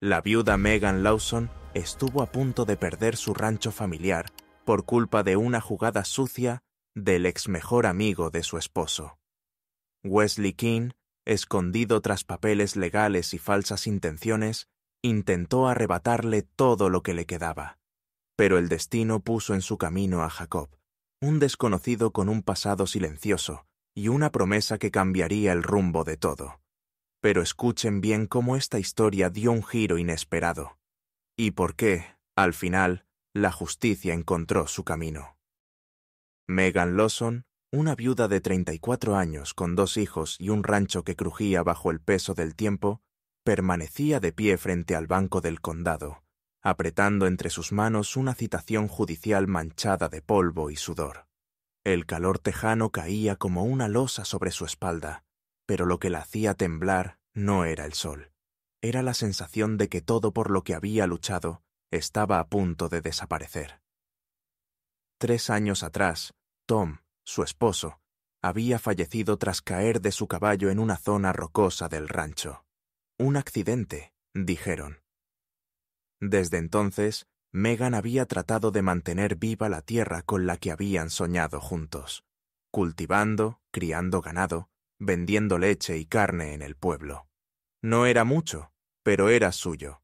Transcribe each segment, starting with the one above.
La viuda Megan Lawson estuvo a punto de perder su rancho familiar por culpa de una jugada sucia del ex mejor amigo de su esposo. Wesley King, escondido tras papeles legales y falsas intenciones, intentó arrebatarle todo lo que le quedaba. Pero el destino puso en su camino a Jacob, un desconocido con un pasado silencioso y una promesa que cambiaría el rumbo de todo. Pero escuchen bien cómo esta historia dio un giro inesperado, y por qué, al final, la justicia encontró su camino. Megan Lawson, una viuda de 34 años con 2 hijos y un rancho que crujía bajo el peso del tiempo, permanecía de pie frente al banco del condado, apretando entre sus manos una citación judicial manchada de polvo y sudor. El calor tejano caía como una losa sobre su espalda, pero lo que la hacía temblar no era el sol. Era la sensación de que todo por lo que había luchado estaba a punto de desaparecer. 3 años atrás, Tom, su esposo, había fallecido tras caer de su caballo en una zona rocosa del rancho. Un accidente, dijeron. Desde entonces, Megan había tratado de mantener viva la tierra con la que habían soñado juntos, cultivando, criando ganado, vendiendo leche y carne en el pueblo. No era mucho, pero era suyo,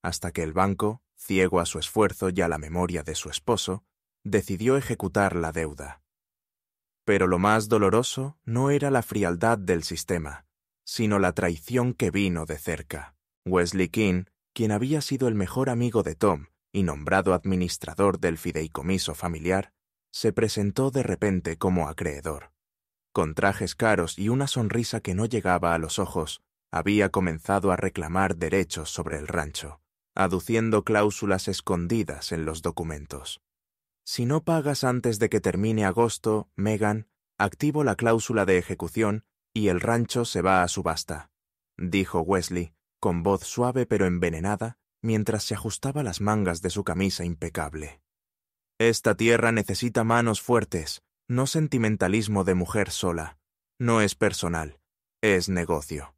hasta que el banco, ciego a su esfuerzo y a la memoria de su esposo, decidió ejecutar la deuda. Pero lo más doloroso no era la frialdad del sistema, sino la traición que vino de cerca. Wesley King, quien había sido el mejor amigo de Tom y nombrado administrador del fideicomiso familiar, se presentó de repente como acreedor. Con trajes caros y una sonrisa que no llegaba a los ojos, había comenzado a reclamar derechos sobre el rancho, aduciendo cláusulas escondidas en los documentos. Si no pagas antes de que termine agosto, Megan, activo la cláusula de ejecución y el rancho se va a subasta, dijo Wesley, con voz suave pero envenenada, mientras se ajustaba las mangas de su camisa impecable. Esta tierra necesita manos fuertes, no sentimentalismo de mujer sola. No es personal, es negocio.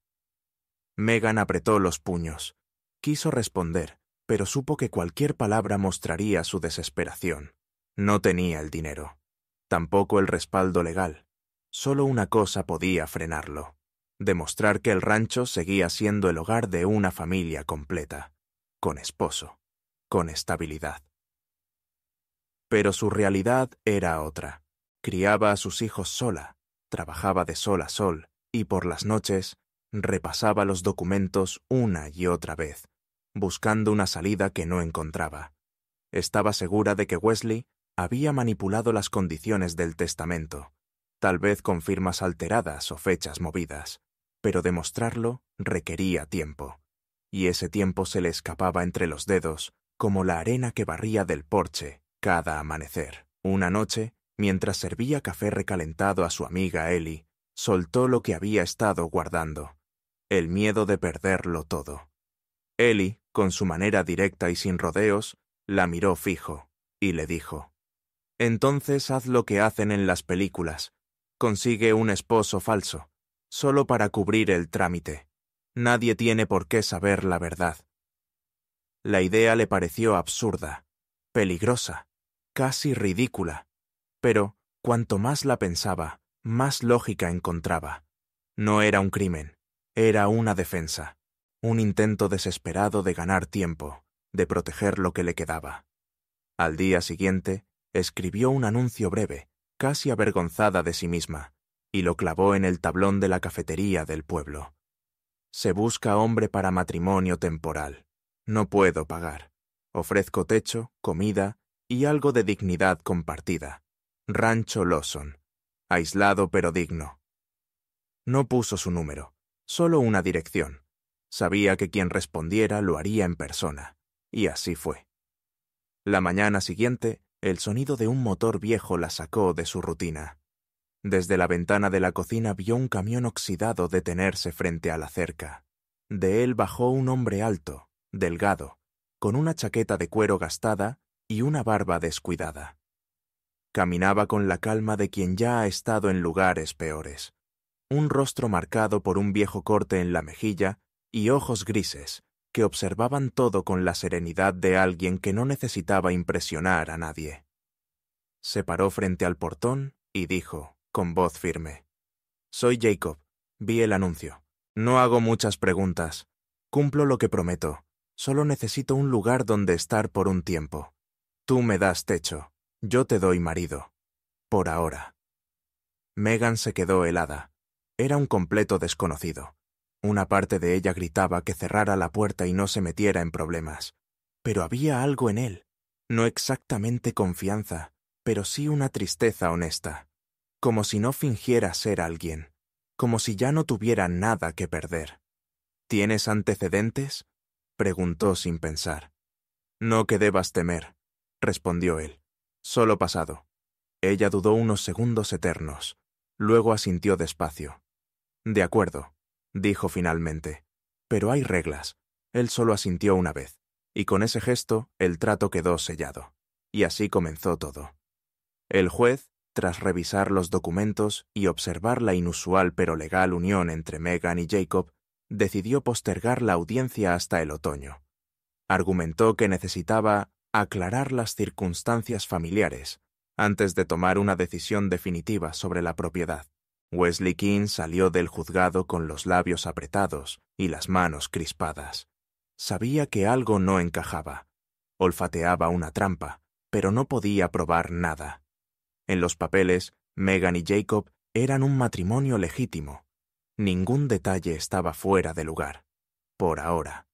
Megan apretó los puños. Quiso responder, pero supo que cualquier palabra mostraría su desesperación. No tenía el dinero, tampoco el respaldo legal. Solo una cosa podía frenarlo: demostrar que el rancho seguía siendo el hogar de una familia completa, con esposo, con estabilidad. Pero su realidad era otra. Criaba a sus hijos sola, trabajaba de sol a sol y por las noches repasaba los documentos una y otra vez, buscando una salida que no encontraba. Estaba segura de que Wesley había manipulado las condiciones del testamento, tal vez con firmas alteradas o fechas movidas, pero demostrarlo requería tiempo, y ese tiempo se le escapaba entre los dedos como la arena que barría del porche cada amanecer. Una noche, mientras servía café recalentado a su amiga Ellie, soltó lo que había estado guardando: el miedo de perderlo todo. Ellie, con su manera directa y sin rodeos, la miró fijo y le dijo: «Entonces haz lo que hacen en las películas. Consigue un esposo falso, solo para cubrir el trámite. Nadie tiene por qué saber la verdad». La idea le pareció absurda, peligrosa, casi ridícula, pero cuanto más la pensaba, más lógica encontraba. No era un crimen, era una defensa, un intento desesperado de ganar tiempo, de proteger lo que le quedaba. Al día siguiente, escribió un anuncio breve, casi avergonzada de sí misma, y lo clavó en el tablón de la cafetería del pueblo. «Se busca hombre para matrimonio temporal. No puedo pagar. Ofrezco techo, comida y algo de dignidad compartida. Rancho Lawson. Aislado pero digno». No puso su número, solo una dirección. Sabía que quien respondiera lo haría en persona, y así fue. La mañana siguiente, el sonido de un motor viejo la sacó de su rutina. Desde la ventana de la cocina vio un camión oxidado detenerse frente a la cerca. De él bajó un hombre alto, delgado, con una chaqueta de cuero gastada y una barba descuidada. Caminaba con la calma de quien ya ha estado en lugares peores. Un rostro marcado por un viejo corte en la mejilla y ojos grises, que observaban todo con la serenidad de alguien que no necesitaba impresionar a nadie. Se paró frente al portón y dijo, con voz firme: «Soy Jacob. Vi el anuncio. No hago muchas preguntas. Cumplo lo que prometo. Solo necesito un lugar donde estar por un tiempo. Tú me das techo. Yo te doy marido. Por ahora». Megan se quedó helada. Era un completo desconocido. Una parte de ella gritaba que cerrara la puerta y no se metiera en problemas. Pero había algo en él. No exactamente confianza, pero sí una tristeza honesta. Como si no fingiera ser alguien. Como si ya no tuviera nada que perder. «¿Tienes antecedentes?», preguntó sin pensar. «No que debas temer», respondió él. «Solo pasado». Ella dudó unos segundos eternos. Luego asintió despacio. «De acuerdo», dijo finalmente. «Pero hay reglas». Él solo asintió una vez, y con ese gesto el trato quedó sellado. Y así comenzó todo. El juez, tras revisar los documentos y observar la inusual pero legal unión entre Megan y Jacob, decidió postergar la audiencia hasta el otoño. Argumentó que necesitaba aclarar las circunstancias familiares antes de tomar una decisión definitiva sobre la propiedad. Wesley King salió del juzgado con los labios apretados y las manos crispadas. Sabía que algo no encajaba. Olfateaba una trampa, pero no podía probar nada. En los papeles, Megan y Jacob eran un matrimonio legítimo. Ningún detalle estaba fuera de lugar, por ahora.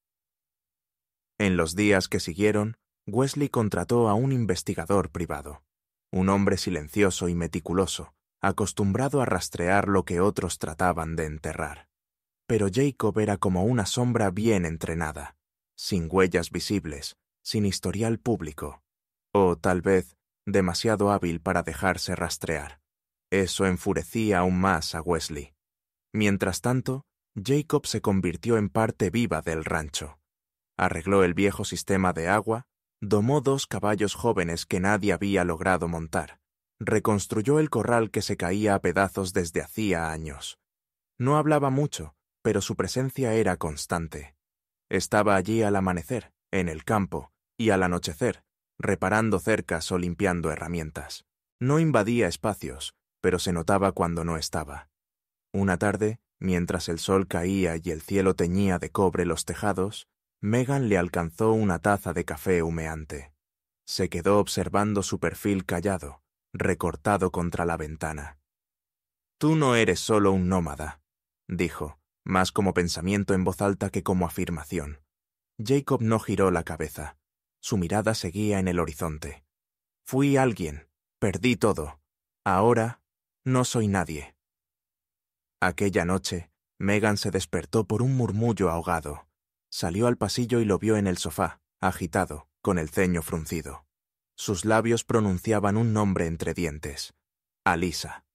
En los días que siguieron, Wesley contrató a un investigador privado, un hombre silencioso y meticuloso, acostumbrado a rastrear lo que otros trataban de enterrar. Pero Jacob era como una sombra bien entrenada, sin huellas visibles, sin historial público, o, tal vez, demasiado hábil para dejarse rastrear. Eso enfurecía aún más a Wesley. Mientras tanto, Jacob se convirtió en parte viva del rancho. Arregló el viejo sistema de agua, domó 2 caballos jóvenes que nadie había logrado montar, reconstruyó el corral que se caía a pedazos desde hacía años. No hablaba mucho, pero su presencia era constante. Estaba allí al amanecer, en el campo, y al anochecer, reparando cercas o limpiando herramientas. No invadía espacios, pero se notaba cuando no estaba. Una tarde, mientras el sol caía y el cielo teñía de cobre los tejados, Megan le alcanzó una taza de café humeante. Se quedó observando su perfil callado, recortado contra la ventana. «Tú no eres solo un nómada», dijo, más como pensamiento en voz alta que como afirmación. Jacob no giró la cabeza. Su mirada seguía en el horizonte. «Fui alguien. Perdí todo. Ahora no soy nadie». Aquella noche, Megan se despertó por un murmullo ahogado. Salió al pasillo y lo vio en el sofá, agitado, con el ceño fruncido. Sus labios pronunciaban un nombre entre dientes: Alisa.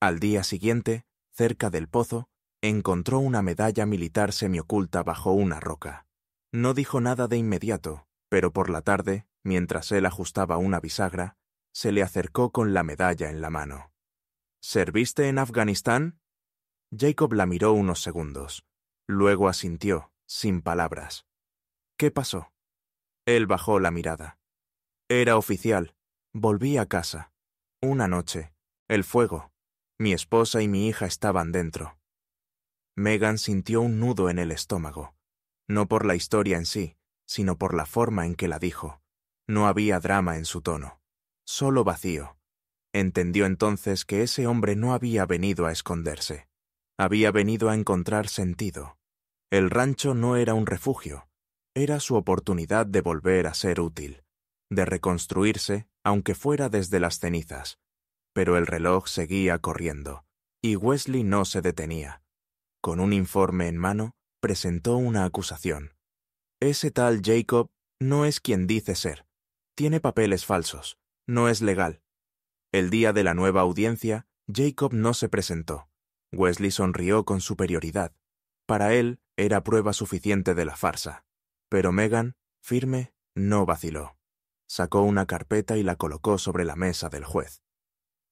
Al día siguiente, cerca del pozo, encontró una medalla militar semioculta bajo una roca. No dijo nada de inmediato, pero por la tarde, mientras él ajustaba una bisagra, se le acercó con la medalla en la mano. «¿Serviste en Afganistán?» Jacob la miró unos segundos. Luego asintió, sin palabras. «¿Qué pasó?» Él bajó la mirada. «Era oficial. Volví a casa. Una noche. El fuego. Mi esposa y mi hija estaban dentro». Megan sintió un nudo en el estómago. No por la historia en sí, sino por la forma en que la dijo. No había drama en su tono. Solo vacío. Entendió entonces que ese hombre no había venido a esconderse. Había venido a encontrar sentido. El rancho no era un refugio. Era su oportunidad de volver a ser útil, de reconstruirse, aunque fuera desde las cenizas. Pero el reloj seguía corriendo, y Wesley no se detenía. Con un informe en mano, presentó una acusación. «Ese tal Jacob no es quien dice ser. Tiene papeles falsos. No es legal». El día de la nueva audiencia, Jacob no se presentó. Wesley sonrió con superioridad. Para él era prueba suficiente de la farsa. Pero Megan, firme, no vaciló. Sacó una carpeta y la colocó sobre la mesa del juez.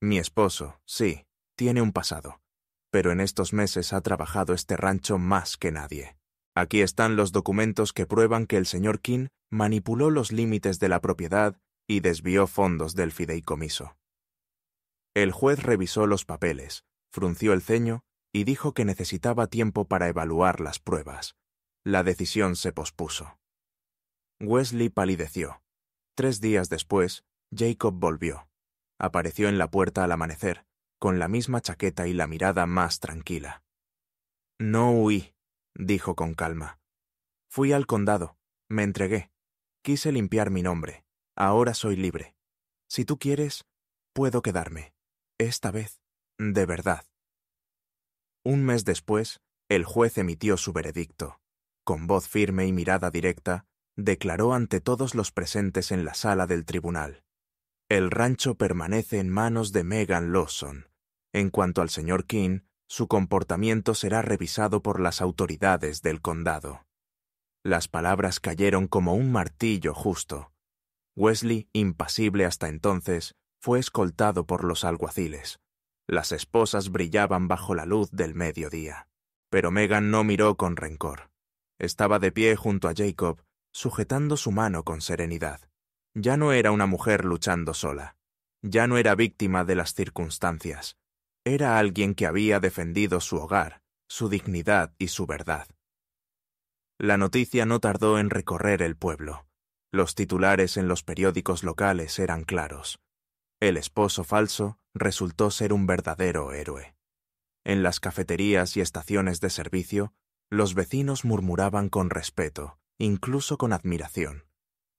«Mi esposo, sí, tiene un pasado, pero en estos meses ha trabajado este rancho más que nadie. Aquí están los documentos que prueban que el señor King manipuló los límites de la propiedad y desvió fondos del fideicomiso. El juez revisó los papeles, frunció el ceño y dijo que necesitaba tiempo para evaluar las pruebas. La decisión se pospuso. Wesley palideció. 3 días después, Jacob volvió. Apareció en la puerta al amanecer, con la misma chaqueta y la mirada más tranquila. «No huí», dijo con calma. «Fui al condado, me entregué. Quise limpiar mi nombre. Ahora soy libre. Si tú quieres, puedo quedarme. Esta vez, de verdad». Un mes después, el juez emitió su veredicto. Con voz firme y mirada directa, declaró ante todos los presentes en la sala del tribunal: «El rancho permanece en manos de Megan Lawson. En cuanto al señor King, su comportamiento será revisado por las autoridades del condado». Las palabras cayeron como un martillo justo. Wesley, impasible hasta entonces, fue escoltado por los alguaciles. Las esposas brillaban bajo la luz del mediodía. Pero Megan no miró con rencor. Estaba de pie junto a Jacob, sujetando su mano con serenidad. Ya no era una mujer luchando sola. Ya no era víctima de las circunstancias. Era alguien que había defendido su hogar, su dignidad y su verdad. La noticia no tardó en recorrer el pueblo. Los titulares en los periódicos locales eran claros. El esposo falso resultó ser un verdadero héroe. En las cafeterías y estaciones de servicio, los vecinos murmuraban con respeto, incluso con admiración.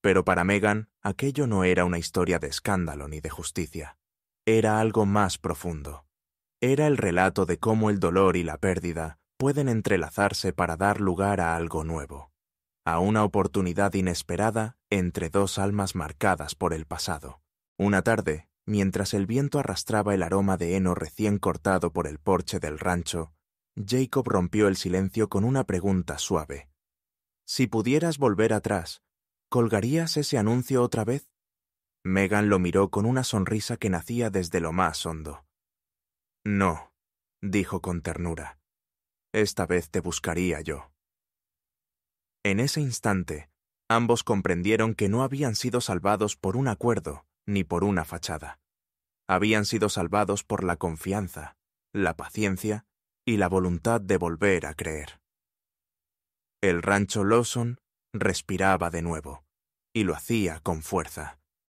Pero para Megan, aquello no era una historia de escándalo ni de justicia. Era algo más profundo. Era el relato de cómo el dolor y la pérdida pueden entrelazarse para dar lugar a algo nuevo, a una oportunidad inesperada entre dos almas marcadas por el pasado. Una tarde, mientras el viento arrastraba el aroma de heno recién cortado por el porche del rancho, Jacob rompió el silencio con una pregunta suave. «Si pudieras volver atrás, ¿colgarías ese anuncio otra vez?» Megan lo miró con una sonrisa que nacía desde lo más hondo. «No», dijo con ternura. «Esta vez te buscaría yo». En ese instante, ambos comprendieron que no habían sido salvados por un acuerdo ni por una fachada. Habían sido salvados por la confianza, la paciencia y la voluntad de volver a creer. El rancho Lawson respiraba de nuevo, y lo hacía con fuerza.